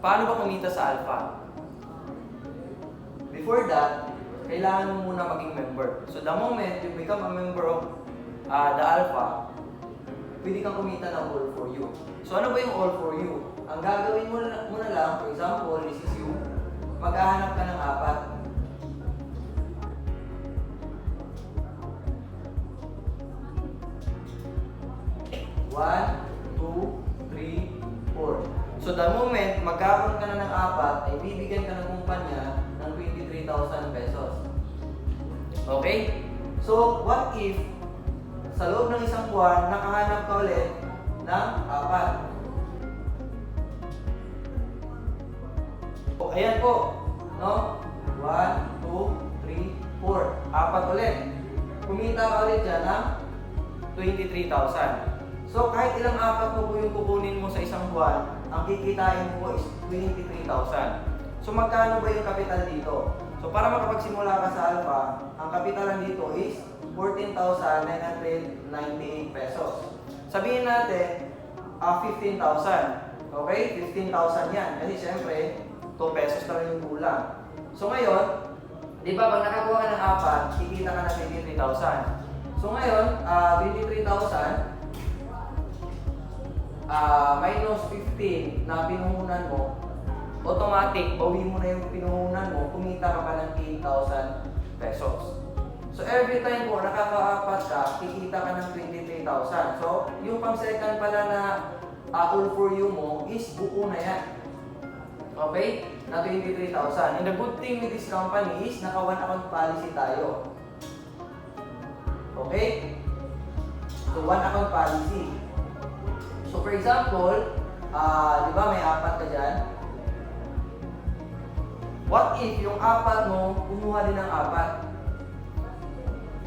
Paano ba kumita sa alpha? Before that, kailangan mo muna maging member. So the moment you become a member of the alpha, pwede kang kumita ng all for you. So ano ba yung all for you? Ang gagawin mo na lang, for example, this is you, maghahanap ka ng apat. One, two, three, four. So the moment magkakaroon ka na ng apat, ay bibigyan ka ng kumpanya ng 23,000 pesos. Okay? So what if sa loob ng isang buwan, nakahanap ka ulit ng apat? O, ayan po. No? 1, 2, 3, 4. Apat ulit. Kumita ka ulit dyan ng 23,000. So, kahit ilang apat mo po yung kukunin mo sa isang buwan, ang kikitain mo po is 23,000. So, magkano ba yung kapital dito? So, para makapagsimula ka sa alpha, ang kapitalan dito is 14,998 pesos. Sabihin natin, 15,000. Okay? 15,000 yan. Kasi syempre, 2 pesos na rin yung kulang. So, ngayon, di ba, pag nakakuha ka ng apat, kikita ka ng 23,000. So, ngayon, 23,000, minus 15 na pinuhunan mo, automatic, bawi mo na yung pinuhunan mo, kumita ka pa ng 8,000 pesos. So, every time po nakaka-apat ka, kikita ka ng 23,000. So, yung pang second pala na all for you mo is buo na yan. Okay? Na 23,000. And the good thing with this company is naka one account policy tayo. Okay? So, one account policy. So, for example, di ba may apat ka dyan? What if yung apat mo, kumuha din ng apat?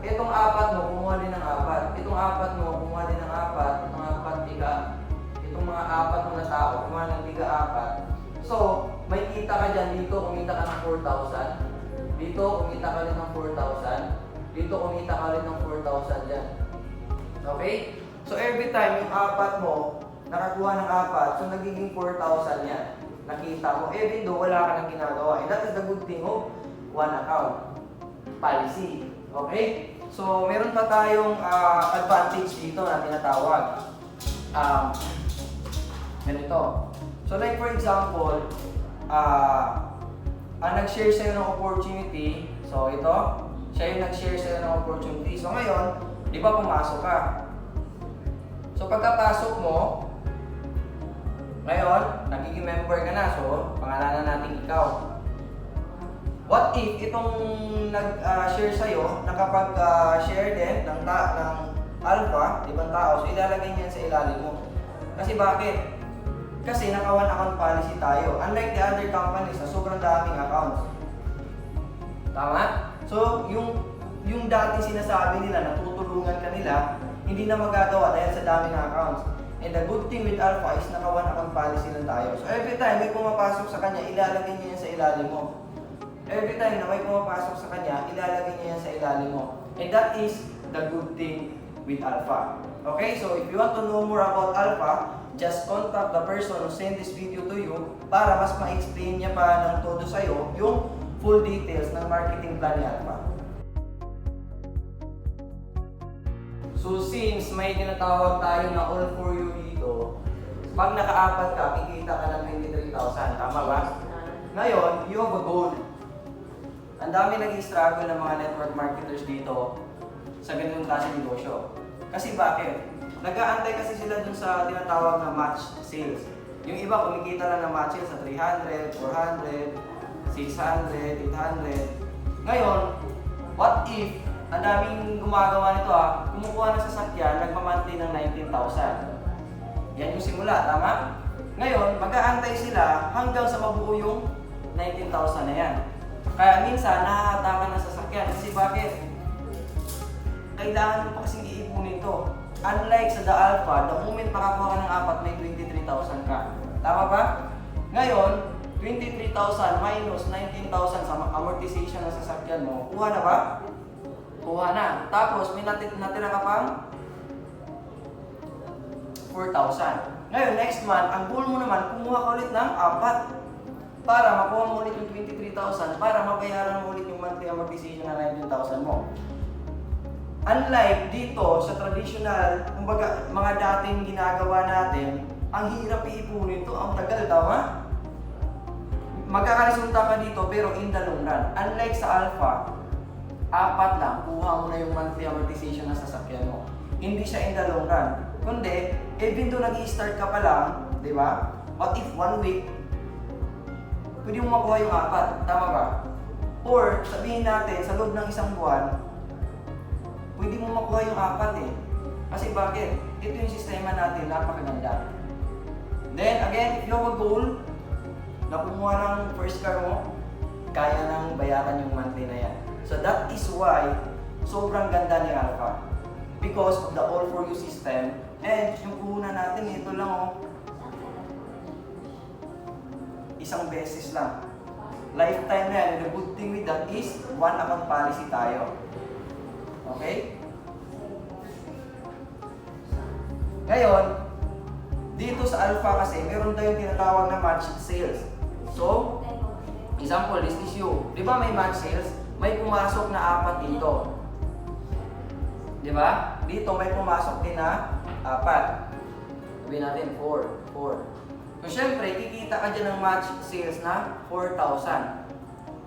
Itong apat mo, kumuha din ng apat. Itong apat mo, kumuha din ng apat. Itong apat, tiga. Itong mga apat mo na tao, kumuha ng tiga apat. So, may kita ka dyan. Dito, kumita ka ng 4,000. Dito, kumita ka rin ng 4,000. Dito, kumita ka rin ng 4,000 dyan. Okay? So, every time yung apat mo, nakakuha ng apat, so nagiging 4,000 yan. Nakita mo, even though wala ka nang ginagawa. And that is the good thing of one account policy. Okay? So, meron pa tayong advantage dito na tinatawag. Ganito. So, like for example, nag-share sa'yo ng opportunity. So, ito, siya yung nag-share sa'yo ng opportunity. So, ngayon, di ba pumasok ka? So, pagkapasok mo, ngayon, nagiging member ka na. So, pangalanan natin ikaw. What if itong nag-share sa'yo, nakapag-share din ng alpha, ibang tao, so ilalagay niyan sa ilalim mo. Kasi bakit? Kasi naka-one account policy tayo. Unlike the other companies na sobrang daming accounts. Tama? So, yung dati sinasabi nila, natutulungan ka nila, hindi na magagawa dahil sa daming accounts. And the good thing with Alpha is naka-one account policy lang tayo. So, every time may pumapasok sa kanya, ilalagay niya yan sa ilalim mo. Every time na may pumapasok sa kanya, ilalagay niya yan sa ilalim mo. And that is the good thing with Alpha. Okay, so if you want to know more about Alpha, just contact the person who sent this video to you para mas ma-explain niya pa ng todo sa'yo yung full details ng marketing plan ni Alpha. So since may tinatawag tayo na all for you dito, pag nakaapat ka, kikita ka ng 23,000. Tama ba? Ngayon, you have a goal. Ang dami nag-struggle ng mga network marketers dito sa ganitong klaseng negosyo. Kasi bakit? Nag-aantay kasi sila dun sa tinatawag na match sales. Yung iba kumikita lang ng match sales sa 300, 400, 600, 800. Ngayon, what if ang daming gumagawa nito kumukuha ng sasakyan, nagmamonthly ng 19,000. Yan yung simula, tama? Ngayon, mag-aantay sila hanggang sa mabuo yung 19,000 na yan. Kaya minsan, nahahatakan ng sasakyan. Kasi bakit? Kailangan mo pa kasing iipunin ito. Unlike sa The Alpha, the moment makakuha ka ng apat, may 23,000 ka. Tama ba? Ngayon, 23,000 minus 19,000 sa amortization ng sasakyan mo, kuha na ba? Kuha na. Tapos, may natira ka pang 4,000. Ngayon, next month, ang goal mo naman, kumuha ka ulit ng 4. para makuha mo ulit yung 23,000 para mabayaran mo ulit yung monthly amortization na 19,000 mo. Unlike dito sa traditional, kumbaga mga dating ginagawa natin, ang hirap iipunin to, ang tagal, tama? Magkakaresulta ka dito pero in the long run. Unlike sa Alpha, 4 lang, kuha mo na yung monthly amortization ng sasakyan mo. Hindi siya in the long run. Kundi, even though nag-i-start ka pa lang, di ba? What if 1 week, pwede mo makuha yung 4, tama ba? Or, sabihin natin, sa loob ng 1 buwan, pwede mo makuha yung 4 eh. Kasi bakit? Ito yung sistema natin, napakaganda. Then, again, if you have a goal, na kumuha ng first car mo, kaya nang bayaran yung monthly na yan. So that is why, sobrang ganda ni Alpha. Because of the all for you system, and yung puhunan natin, ito lang oh, isang beses lang. Lifetime na yan. And the good thing with that is, one account policy tayo. Okay? Ngayon, dito sa Alpha kasi, meron tayong tinatawag na match sales. So, example, this is you. Di ba may match sales? May pumasok na 4 dito. Di ba? Dito may pumasok din na 4. Sabihin natin 4. So, syempre, kikita ka dyan ng match sales na 4,000.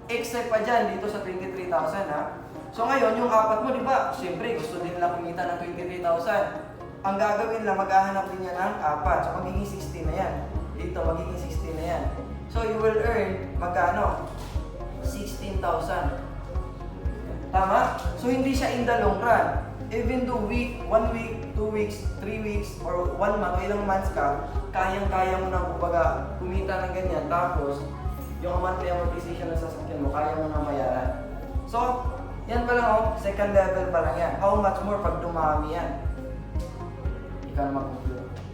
Except pa dyan dito sa 23,000 ha. So, ngayon, yung 4 mo, di ba? Syempre, gusto din nila kumita ng 23,000. Ang gagawin lang, maghahanap din niya ng 4. So, magiging 60 na yan. Dito, magiging 60 na yan. So, you will earn, magkano? 16,000. Tama? So, hindi siya in the long run. Even though 1 week, 2 weeks, 3 weeks, or 1 month, o ilang months ka, kayang-kaya mo na kumbaga kumita ng ganyan. Tapos, yung monthly amortization ng sasakyan mo, kaya mo na mayaran. So, yan pa lang oh, second level pa lang yan. How much more pag dumami yan? Ikaw na mag-compute.